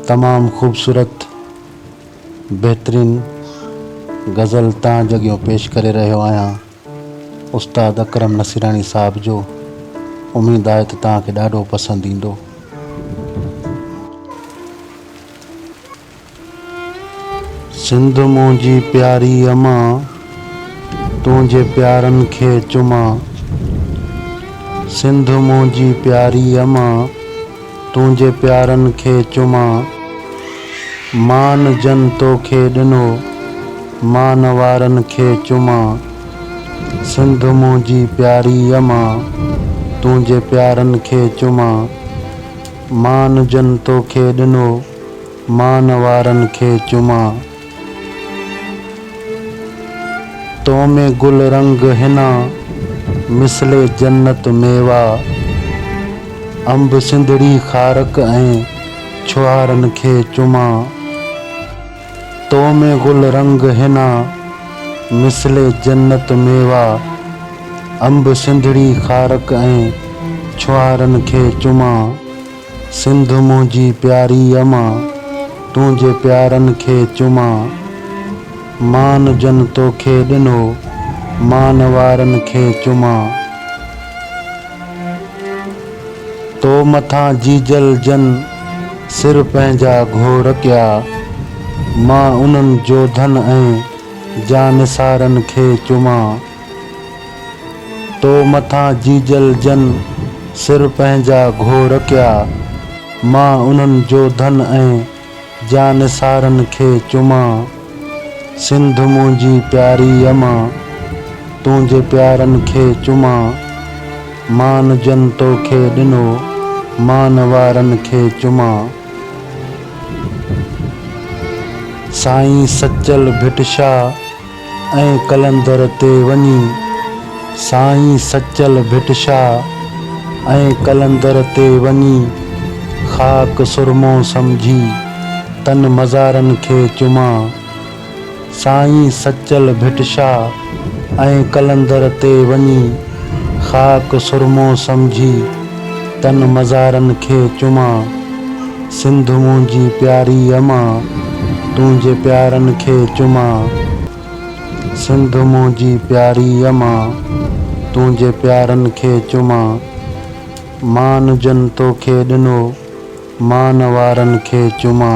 तमाम ख़ूबसूरत बेहतरीन गज़ल तव्हां जॻियो पेश करे रहियो आहियां उस्ताद अकरम नसीराणी साहब जो। उम्मीद आहे त तव्हांखे ॾाढो पसंदि ईंदो। सिंध मुंहिंजी प्यारी अमा तुंहिंजे प्यारनि खे चुमा। सिंध मुंहिंजी प्यारी अमा तुंहिंजे प्यारनि खे चुमा। मान जन तोखे ॾिनो मान वारनि खे चुमा। सिंध मुंहिंजी प्यारी अमा तुंहिंजे प्यारनि खे चुमा। मान जन तोखे ॾिनो मान वारनि खे चुमा। तो में गुल रंग हिना मिसले जन्नत मेवा। अंब सिंधड़ी खारक ऐं छुहारनि खे चुमा। तो में गुल रंग हिना मिसले जन्नत मेवा। अंब सिंधड़ी खारक ऐं छुहारनि खे चुमा। सिंध मुंहिंजी प्यारी अमा तुंहिंजे प्यारनि खे चुमा। मान जन तोखे ॾिनो मान वारनि खे चुमा। तो मथां जीजल जन सिर पंहिंजा घोर कया। मां उन्हनि जो धन ऐं जानिसारनि खे चुमा। तो मथां जीजल जन सिर पंहिंजा घोर कया। मां उन्हनि जो धन ऐं जानिसारनि खे चुमा। सिंध मुंहिंजी प्यारी अमा तुंहिंजे प्यारनि खे चुमा। मान जन तोखे ॾिनो मान वारनि खे चुमा। साईं सचल भिटशाह ऐं कलंदर ते वञी। साईं सचल भिटशाह ऐं कलंदर ते वञी। ख़ाक सुरमो सम्झी तन मज़ारनि खे चुमा। साईं सचल भिटशाह ऐं कलंदर ते वञी। ख़ाक सुरमो सम्झी तन मज़ारनि खे चुमा। सिंध मुंहिंजी प्यारी अमा तुंहिंजे प्यारनि खे चुमा। सिंध मुंहिंजी प्यारी अमा तुंहिंजे प्यारनि खे चुमा। मान जन तोखे ॾिनो मान वारनि खे चुमा।